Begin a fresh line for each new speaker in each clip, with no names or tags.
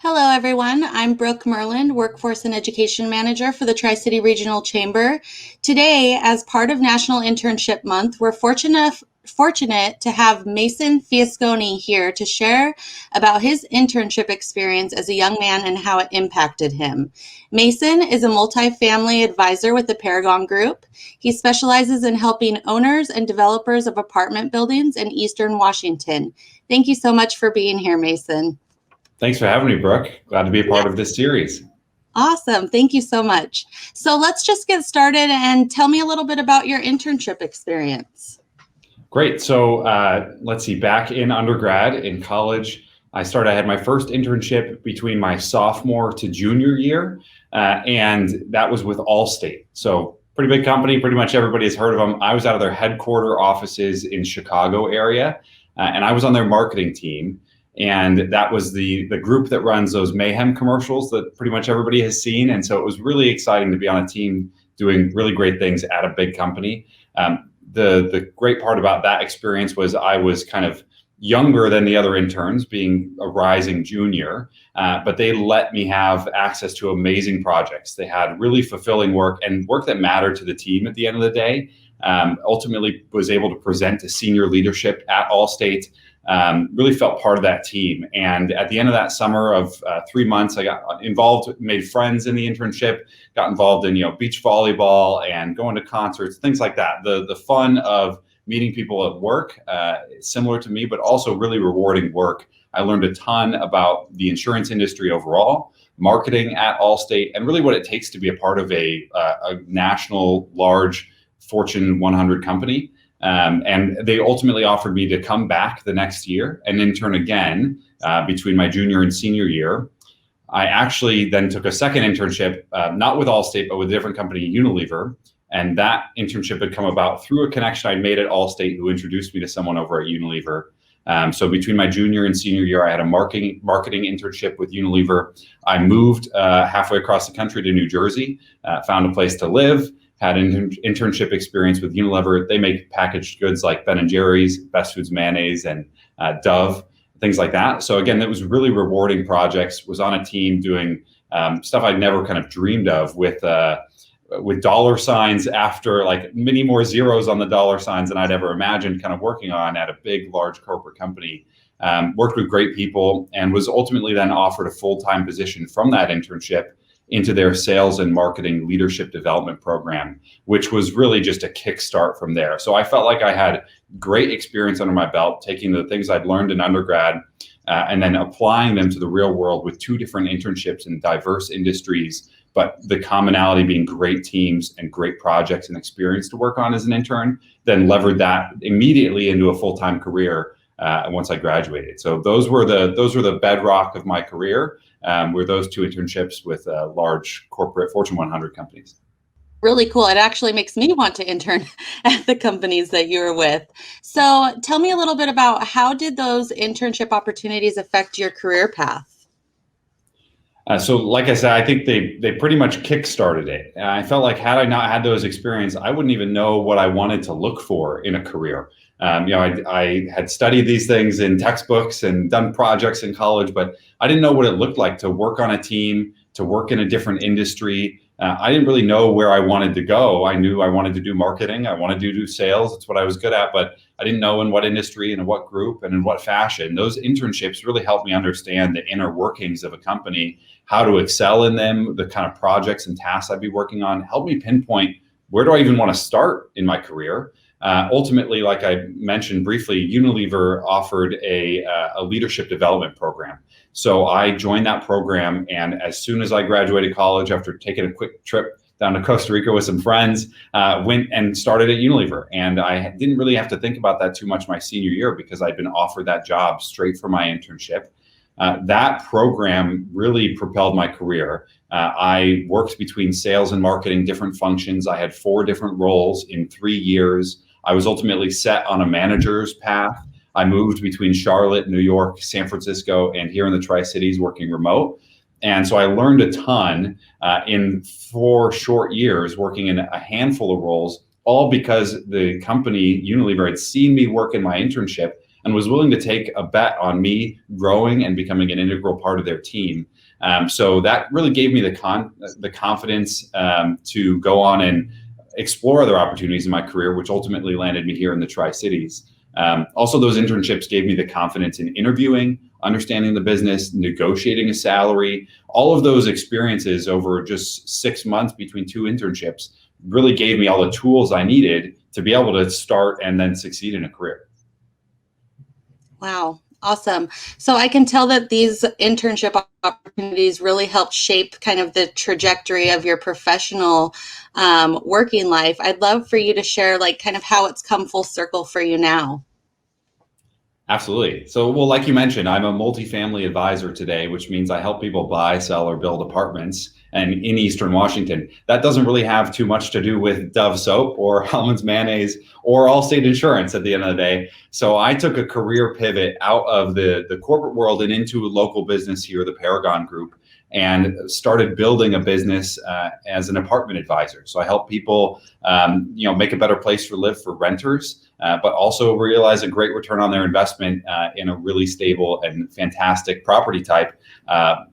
Hello, everyone. I'm Brooke Merland, Workforce and Education Manager for the Tri-City Regional Chamber. Today, as part of National Internship Month, we're fortunate to have Mason Fiascone here to share about his internship experience as a young man and how it impacted him. Mason is a multifamily advisor with the Paragon Group. He specializes in helping owners and developers of apartment buildings in Eastern Washington. Thank you so much for being here, Mason.
Thanks for having me, Brooke. Glad to be a part of this series.
Awesome. Thank you so much. So let's just get started and tell me a little bit about your internship experience.
Great. So let's see, back in undergrad, in college, I had my first internship between my sophomore to junior year, and that was with Allstate. So pretty big company, pretty much everybody has heard of them. I was out of their headquarter offices in Chicago area, and I was on their marketing team. And that was the group that runs those Mayhem commercials that pretty much everybody has seen. And so it was really exciting to be on a team doing really great things at a big company. The great part about that experience was I was kind of younger than the other interns, being a rising junior, but they let me have access to amazing projects. They had really fulfilling work and work that mattered to the team at the end of the day. Ultimately was able to present to senior leadership at Allstate. Really felt part of that team. And at the end of that summer of 3 months, I got involved, made friends in the internship, got involved in, beach volleyball and going to concerts, things like that. The fun of meeting people at work, similar to me, but also really rewarding work. I learned a ton about the insurance industry overall, marketing at Allstate, and really what it takes to be a part of a national, large Fortune 100 company. And they ultimately offered me to come back the next year and intern again between my junior and senior year. I actually then took a second internship, not with Allstate, but with a different company, Unilever. And that internship had come about through a connection I'd made at Allstate who introduced me to someone over at Unilever. So between my junior and senior year, I had a marketing internship with Unilever. I moved halfway across the country to New Jersey, found a place to live. Had an internship experience with Unilever. They make packaged goods like Ben & Jerry's, Best Foods mayonnaise, and Dove, things like that. So again, that was really rewarding projects, was on a team doing stuff I'd never kind of dreamed of with dollar signs after, like many more zeros on the dollar signs than I'd ever imagined kind of working on at a big, large corporate company. Worked with great people and was ultimately then offered a full-time position from that internship into their sales and marketing leadership development program, which was really just a kickstart from there. So I felt like I had great experience under my belt, taking the things I'd learned in undergrad and then applying them to the real world with 2 different internships in diverse industries, but the commonality being great teams and great projects and experience to work on as an intern, then levered that immediately into a full-time career once I graduated. So those were the bedrock of my career. Were those 2 internships with large corporate Fortune 100 companies.
Really cool. It actually makes me want to intern at the companies that you were with. So tell me a little bit about how did those internship opportunities affect your career path?
So like I said, I think they pretty much kick-started it. I felt like had I not had those experiences, I wouldn't even know what I wanted to look for in a career. I had studied these things in textbooks and done projects in college, but I didn't know what it looked like to work on a team, to work in a different industry. I didn't really know where I wanted to go. I knew I wanted to do marketing. I wanted to do sales. That's what I was good at, but I didn't know in what industry and in what group and in what fashion. Those internships really helped me understand the inner workings of a company, how to excel in them, the kind of projects and tasks I'd be working on, helped me pinpoint where do I even want to start in my career. Ultimately, like I mentioned briefly, Unilever offered a leadership development program. So I joined that program, and as soon as I graduated college, after taking a quick trip down to Costa Rica with some friends, went and started at Unilever. And I didn't really have to think about that too much my senior year because I'd been offered that job straight from my internship. That program really propelled my career. I worked between sales and marketing, different functions. I had 4 different roles in 3 years. I was ultimately set on a manager's path. I moved between Charlotte, New York, San Francisco, and here in the Tri-Cities working remote. And so I learned a ton in 4 short years working in a handful of roles, all because the company, Unilever, had seen me work in my internship and was willing to take a bet on me growing and becoming an integral part of their team. So that really gave me the confidence to go on and explore other opportunities in my career, which ultimately landed me here in the Tri-Cities. Also, those internships gave me the confidence in interviewing, understanding the business, negotiating a salary. All of those experiences over just 6 months between two internships really gave me all the tools I needed to be able to start and then succeed in a career.
Wow. Awesome. So I can tell that these internship opportunities really helped shape kind of the trajectory of your professional working life. I'd love for you to share like kind of how it's come full circle for you now.
Absolutely. So, well, like you mentioned, I'm a multifamily advisor today, which means I help people buy, sell, or build apartments. And in Eastern Washington, that doesn't really have too much to do with Dove soap or Hellman's mayonnaise or Allstate insurance at the end of the day. So I took a career pivot out of the corporate world and into a local business here, the Paragon Group, and started building a business as an apartment advisor. So I help people, make a better place to live for renters, but also realize a great return on their investment in a really stable and fantastic property type,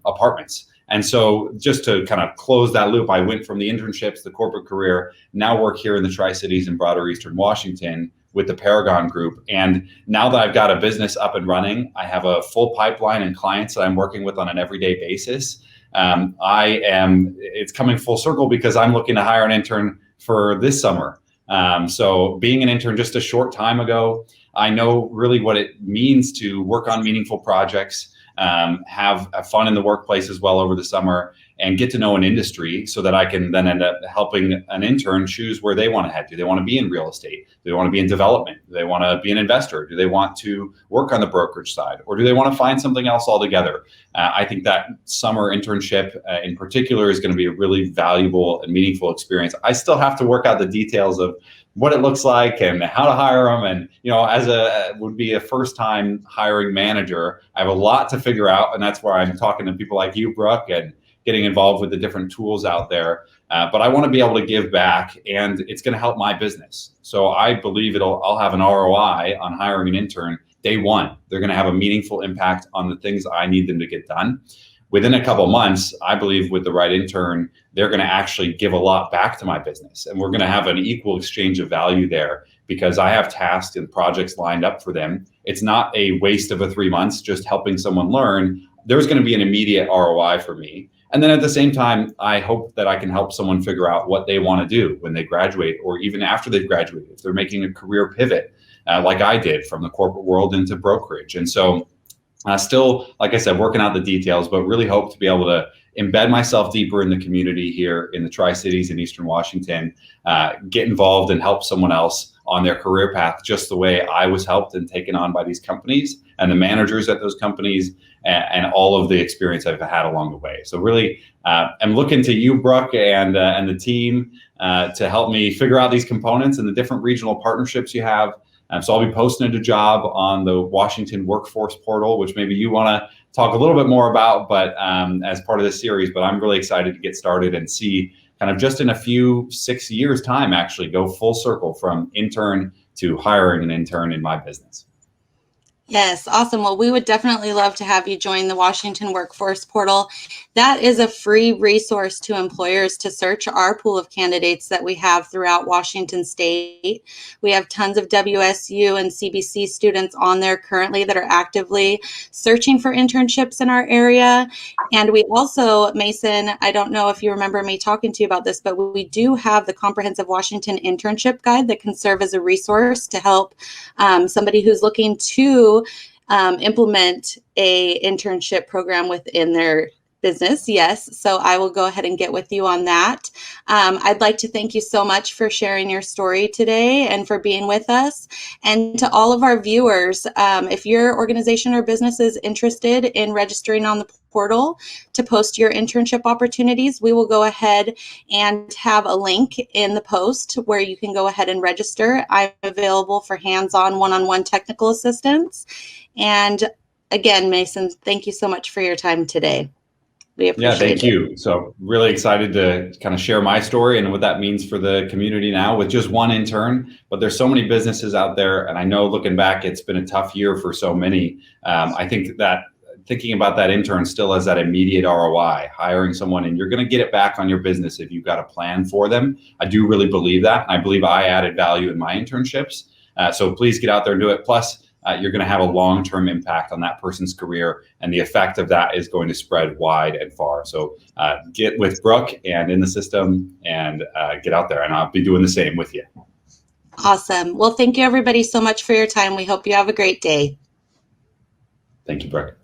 apartments. And so just to kind of close that loop, I went from the internships, the corporate career, now work here in the Tri-Cities and broader Eastern Washington with the Paragon Group. And now that I've got a business up and running, I have a full pipeline and clients that I'm working with on an everyday basis. It's coming full circle because I'm looking to hire an intern for this summer. So being an intern just a short time ago, I know really what it means to work on meaningful projects, have fun in the workplace as well over the summer, and get to know an industry so that I can then end up helping an intern choose where they want to head. Do they want to be in real estate? Do they want to be in development? Do they want to be an investor? Do they want to work on the brokerage side? Or do they want to find something else altogether? I think that summer internship in particular is going to be a really valuable and meaningful experience. I still have to work out the details of what it looks like and how to hire them. And, as would be a first time hiring manager, I have a lot to figure out. And that's where I'm talking to people like you, Brooke, and getting involved with the different tools out there. But I want to be able to give back, and it's going to help my business. So I believe I'll have an ROI on hiring an intern day one. They're going to have a meaningful impact on the things I need them to get done. Within a couple months, I believe with the right intern, they're going to actually give a lot back to my business. And we're going to have an equal exchange of value there because I have tasks and projects lined up for them. It's not a waste of a 3 months just helping someone learn. There's going to be an immediate ROI for me. And then at the same time, I hope that I can help someone figure out what they want to do when they graduate, or even after they've graduated, if they're making a career pivot, like I did from the corporate world into brokerage. And so still, like I said, working out the details, but really hope to be able to embed myself deeper in the community here in the Tri-Cities in Eastern Washington, get involved and help someone else on their career path, just the way I was helped and taken on by these companies and the managers at those companies, and all of the experience I've had along the way. So really, I'm looking to you, Brooke, and the team to help me figure out these components and the different regional partnerships you have. So I'll be posting a job on the Washington Workforce Portal, which maybe you want to talk a little bit more about, but as part of this series. But I'm really excited to get started and see kind of just in a few 6 years time, actually go full circle from intern to hiring an intern in my business.
Yes, awesome. Well, we would definitely love to have you join the Washington Workforce Portal. That is a free resource to employers to search our pool of candidates that we have throughout Washington State. We have tons of WSU and CBC students on there currently that are actively searching for internships in our area. And we also, Mason, I don't know if you remember me talking to you about this, but we do have the Comprehensive Washington Internship Guide that can serve as a resource to help somebody who's looking to implement a internship program within their business. Yes. So I will go ahead and get with you on that. I'd like to thank you so much for sharing your story today and for being with us. And to all of our viewers, if your organization or business is interested in registering on the portal to post your internship opportunities, we will go ahead and have a link in the post where you can go ahead and register. I'm available for hands-on one-on-one technical assistance. And again, Mason, thank you so much for your time today. We
Yeah,
appreciate
thank
it.
you. So really excited to kind of share my story and what that means for the community now with just one intern. But there's so many businesses out there, and I know looking back, it's been a tough year for so many. I think that thinking about that intern still has that immediate ROI, hiring someone, and you're going to get it back on your business if you've got a plan for them. I do really believe that. I believe I added value in my internships. So please get out there and do it. Plus, you're going to have a long-term impact on that person's career, and the effect of that is going to spread wide and far. So get with Brooke and in the system and get out there, and I'll be doing the same with you.
Awesome. Well, thank you everybody so much for your time. We hope you have a great day.
Thank you, Brooke.